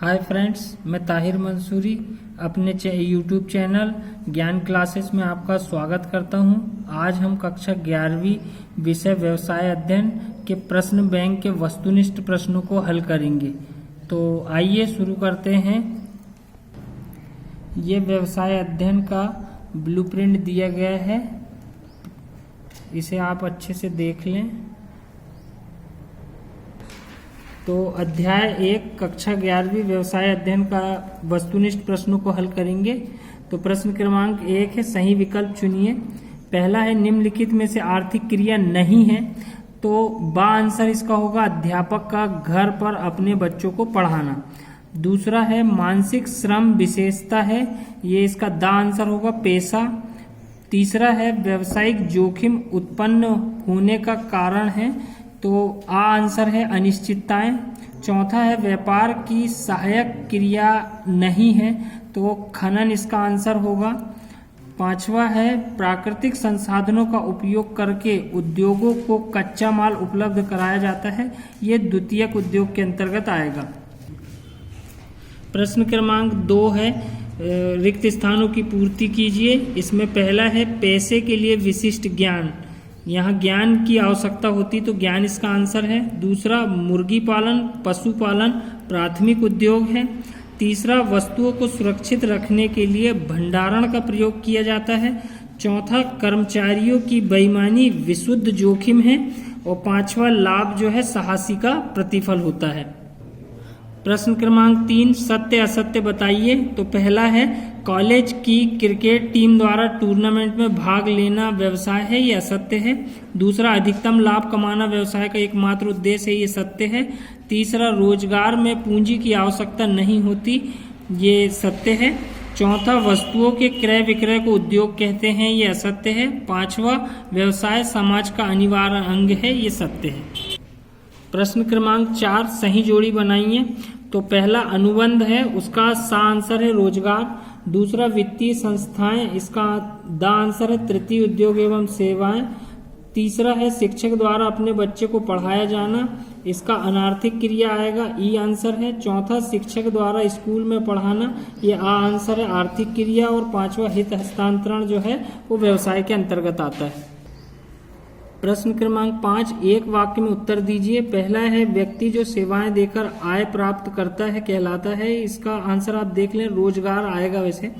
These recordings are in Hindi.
हाय फ्रेंड्स, मैं ताहिर मंसूरी अपने यूट्यूब चैनल ज्ञान क्लासेस में आपका स्वागत करता हूं। आज हम कक्षा 11वीं विषय व्यवसाय अध्ययन के प्रश्न बैंक के वस्तुनिष्ठ प्रश्नों को हल करेंगे। तो आइए शुरू करते हैं। ये व्यवसाय अध्ययन का ब्लूप्रिंट दिया गया है, इसे आप अच्छे से देख लें। तो अध्याय 1 कक्षा 11वीं व्यवसाय अध्ययन का वस्तुनिष्ठ प्रश्नों को हल करेंगे। तो प्रश्न क्रमांक 1 है, सही विकल्प चुनिए। पहला है निम्नलिखित में से आर्थिक क्रिया नहीं है, तो बा आंसर इसका होगा अध्यापक का घर पर अपने बच्चों को पढ़ाना। दूसरा है मानसिक श्रम विशेषता है, ये इसका दा आंसर होगा पेशा। तीसरा है व्यावसायिक जोखिम उत्पन्न होने का कारण है, तो आ आंसर है अनिश्चितताएं। चौथा है व्यापार की सहायक क्रिया नहीं है, तो खनन इसका आंसर होगा। पांचवा है प्राकृतिक संसाधनों का उपयोग करके उद्योगों को कच्चा माल उपलब्ध कराया जाता है, ये द्वितीयक उद्योग के अंतर्गत आएगा। प्रश्न क्रमांक 2 है, रिक्त स्थानों की पूर्ति कीजिए। इसमें पहला है पैसे के लिए विशिष्ट ज्ञान, यहाँ ज्ञान की आवश्यकता होती तो ज्ञान इसका आंसर है। दूसरा मुर्गी पालन पशुपालन प्राथमिक उद्योग है। तीसरा वस्तुओं को सुरक्षित रखने के लिए भंडारण का प्रयोग किया जाता है। चौथा कर्मचारियों की बेईमानी विशुद्ध जोखिम है। और पांचवा लाभ जो है साहसी का प्रतिफल होता है। प्रश्न क्रमांक 3 सत्य असत्य बताइए। तो पहला है कॉलेज की क्रिकेट टीम द्वारा टूर्नामेंट में भाग लेना व्यवसाय है, ये असत्य है। दूसरा अधिकतम लाभ कमाना व्यवसाय का एकमात्र उद्देश्य है, ये सत्य है। तीसरा रोजगार में पूंजी की आवश्यकता नहीं होती, ये सत्य है। चौथा वस्तुओं के क्रय विक्रय को उद्योग कहते हैं, ये असत्य है। पांचवा व्यवसाय समाज का अनिवार्य अंग है, ये सत्य है। प्रश्न क्रमांक 4 सही जोड़ी बनाइए। तो पहला अनुबंध है, उसका सा आंसर है रोजगार। दूसरा वित्तीय संस्थाएं, इसका दा आंसर है तृतीय उद्योग एवं सेवाएं। तीसरा है शिक्षक द्वारा अपने बच्चे को पढ़ाया जाना, इसका अनार्थिक क्रिया आएगा, ई आंसर है। चौथा शिक्षक द्वारा स्कूल में पढ़ाना, ये आ आंसर है आर्थिक क्रिया। और पांचवा हित हस्तांतरण जो है वो व्यवसाय के अंतर्गत आता है। प्रश्न क्रमांक 5 एक वाक्य में उत्तर दीजिए। पहला है व्यक्ति जो सेवाएं देकर आय प्राप्त करता है कहलाता है, इसका आंसर आप देख लें रोजगार आएगा वैसे।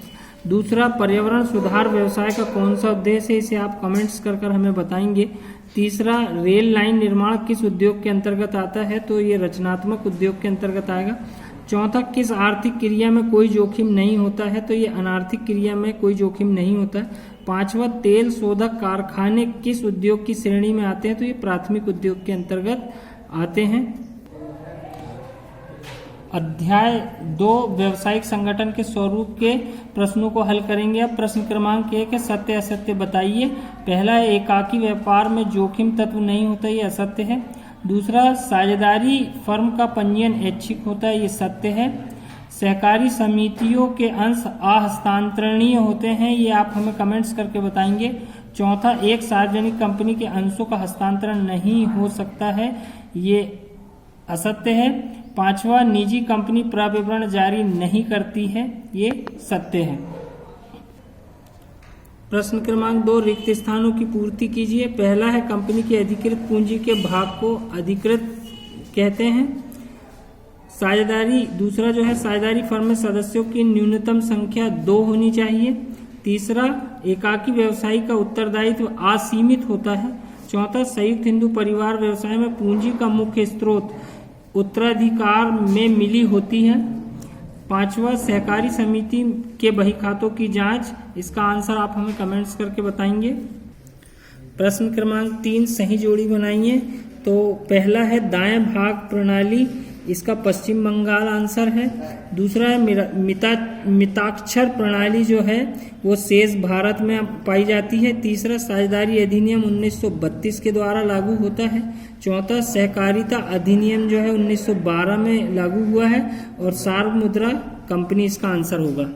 दूसरा पर्यावरण सुधार व्यवसाय का कौन सा उद्देश्य है, इसे आप कमेंट्स कर हमें बताएंगे। तीसरा रेल लाइन निर्माण किस उद्योग के अंतर्गत आता है, तो ये रचनात्मक उद्योग के अंतर्गत आएगा। चौथा किस आर्थिक क्रिया में कोई जोखिम नहीं होता है, तो ये अनार्थिक क्रिया में कोई जोखिम नहीं होता है। पांचवा तेल शोधक कारखाने किस उद्योग की श्रेणी में आते हैं, तो ये प्राथमिक उद्योग के अंतर्गत आते हैं। अध्याय 2 व्यवसायिक संगठन के स्वरूप के प्रश्नों को हल करेंगे। अब प्रश्न क्रमांक 1 है सत्य असत्य बताइए। पहला है एकाकी व्यापार में जोखिम तत्व नहीं होता, ये असत्य है। दूसरा साझेदारी फर्म का पंजीयन ऐच्छिक होता है, ये सत्य है। सहकारी समितियों के अंश अहस्तांतरणीय होते हैं, ये आप हमें कमेंट्स करके बताएंगे। चौथा एक सार्वजनिक कंपनी के अंशों का हस्तांतरण नहीं हो सकता है, ये असत्य है। पांचवा निजी कंपनी प्रविवरण जारी नहीं करती है, ये सत्य है। प्रश्न क्रमांक 2 रिक्त स्थानों की पूर्ति कीजिए। पहला है कंपनी की अधिकृत पूंजी के भाग को अधिकृत कहते हैं। साझेदारी, दूसरा जो है साझेदारी फर्म में सदस्यों की न्यूनतम संख्या 2 होनी चाहिए। तीसरा एकाकी व्यवसायी का उत्तरदायित्व असीमित होता है। चौथा संयुक्त हिंदू परिवार व्यवसाय में पूंजी का मुख्य स्रोत उत्तराधिकार में मिली होती है। पांचवा सहकारी समिति के बही खातों की जांच, इसका आंसर आप हमें कमेंट्स करके बताएंगे। प्रश्न क्रमांक 3 सही जोड़ी बनाइए। तो पहला है दाएं भाग प्रणाली, इसका पश्चिम बंगाल आंसर है। दूसरा है मिताक्षर प्रणाली जो है वो शेष भारत में पाई जाती है। तीसरा साझेदारी अधिनियम 1932 के द्वारा लागू होता है। चौथा सहकारिता अधिनियम जो है 1912 में लागू हुआ है। और सार्वमुद्रा कंपनी इसका आंसर होगा।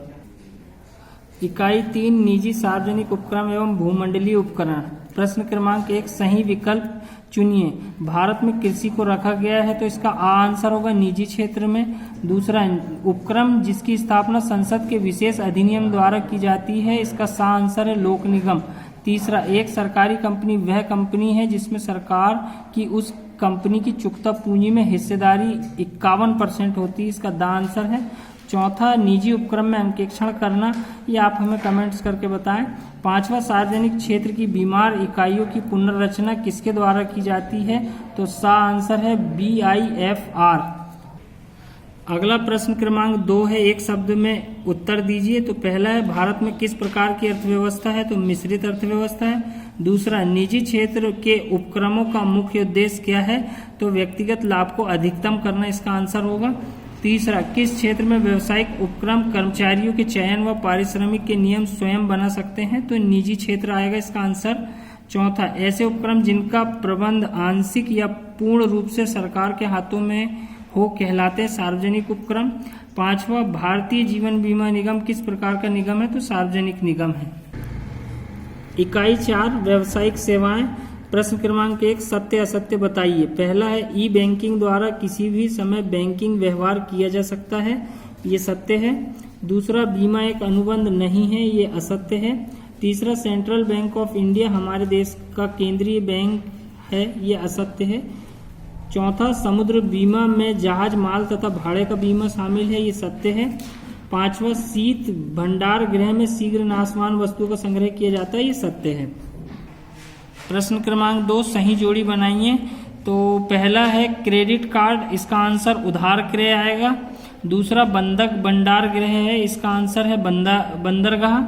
इकाई 3 निजी सार्वजनिक उपक्रम एवं भूमंडलीय उपकरण। प्रश्न क्रमांक 1 सही विकल्प चुनिए। भारत में कृषि को रखा गया है तो इसका आ आंसर होगा निजी क्षेत्र में। दूसरा, उपक्रम जिसकी स्थापना संसद के विशेष अधिनियम द्वारा की जाती है, इसका सा आंसर है लोक निगम। तीसरा, एक सरकारी कंपनी वह कंपनी है जिसमें सरकार की उस कंपनी की चुकता पूंजी में हिस्सेदारी 51% होती है, इसका दा आंसर है। चौथा, निजी उपक्रम में अंकेक्षण करना, ये आप हमें कमेंट्स करके बताएं। पांचवा, सार्वजनिक क्षेत्र की बीमार इकाइयों की पुनर्रचना किसके द्वारा की जाती है, तो सा आंसर है BIFR। अगला प्रश्न क्रमांक 2 है, एक शब्द में उत्तर दीजिए। तो पहला है, भारत में किस प्रकार की अर्थव्यवस्था है, तो मिश्रित अर्थव्यवस्था है। दूसरा, निजी क्षेत्र के उपक्रमों का मुख्य उद्देश्य क्या है, तो व्यक्तिगत लाभ को अधिकतम करना, इसका आंसर होगा। तीसरा, किस क्षेत्र में व्यावसायिक उपक्रम कर्मचारियों के चयन व पारिश्रमिक के नियम स्वयं बना सकते हैं, तो निजी क्षेत्र आएगा, इसका आंसर। चौथा, ऐसे उपक्रम जिनका प्रबंध आंशिक या पूर्ण रूप से सरकार के हाथों में हो कहलाते हैं सार्वजनिक उपक्रम। पांचवा, भारतीय जीवन बीमा निगम किस प्रकार का निगम है, तो सार्वजनिक निगम है। इकाई 4, व्यावसायिक सेवाएं। प्रश्न क्रमांक 1, सत्य असत्य बताइए। पहला है, ई बैंकिंग द्वारा किसी भी समय बैंकिंग व्यवहार किया जा सकता है, ये सत्य है। दूसरा, बीमा एक अनुबंध नहीं है, ये असत्य है। तीसरा, सेंट्रल बैंक ऑफ इंडिया हमारे देश का केंद्रीय बैंक है, ये असत्य है। चौथा, समुद्र बीमा में जहाज माल तथा भाड़े का बीमा शामिल है, ये सत्य है। पांचवा, शीत भंडार गृह में शीघ्र नाशवान वस्तुओं का संग्रह किया जाता है, ये सत्य है। प्रश्न क्रमांक 2, सही जोड़ी बनाइए। तो पहला है क्रेडिट कार्ड, इसका आंसर उधार क्रय आएगा। दूसरा, बंधक भंडार गृह है, इसका आंसर है बंदरगाह।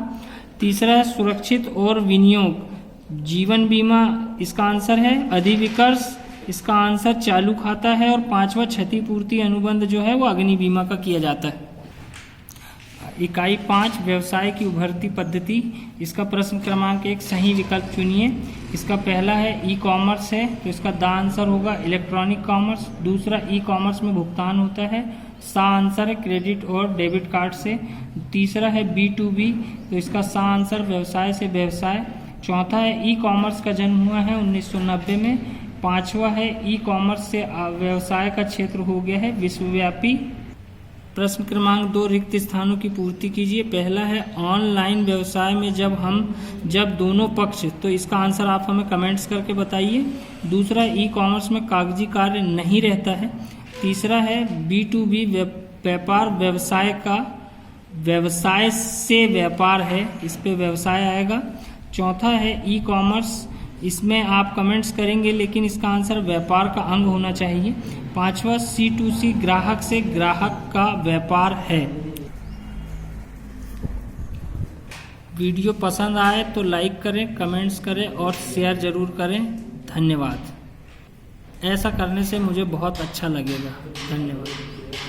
तीसरा है सुरक्षित और विनियोग जीवन बीमा, इसका आंसर है अधिविकर्ष, इसका आंसर चालू खाता है। और पांचवा, क्षतिपूर्ति अनुबंध जो है वो अग्नि बीमा का किया जाता है। इकाई 5, व्यवसाय की उभरती पद्धति। इसका प्रश्न क्रमांक 1, सही विकल्प चुनिए। इसका पहला है ई कॉमर्स है, तो इसका दा आंसर होगा इलेक्ट्रॉनिक कॉमर्स। दूसरा, ई कॉमर्स में भुगतान होता है, सा आंसर है क्रेडिट और डेबिट कार्ड से। तीसरा है B2B, तो इसका सा आंसर व्यवसाय से व्यवसाय। चौथा है ई कॉमर्स का जन्म हुआ है 1990 में। पांचवा है ई कॉमर्स से व्यवसाय का क्षेत्र हो गया है विश्वव्यापी। प्रश्न क्रमांक 2, रिक्त स्थानों की पूर्ति कीजिए। पहला है, ऑनलाइन व्यवसाय में जब दोनों पक्ष, तो इसका आंसर आप हमें कमेंट्स करके बताइए। दूसरा, ई कॉमर्स में कागजी कार्य नहीं रहता है। तीसरा है B2B, व्यापार व्यवसाय से व्यापार है, इस पे व्यवसाय आएगा। चौथा है ई कॉमर्स, इसमें आप कमेंट्स करेंगे लेकिन इसका आंसर व्यापार का अंग होना चाहिए। पांचवा, C2C, ग्राहक से ग्राहक का व्यापार है। वीडियो पसंद आए तो लाइक करें, कमेंट्स करें और शेयर जरूर करें। धन्यवाद। ऐसा करने से मुझे बहुत अच्छा लगेगा। धन्यवाद।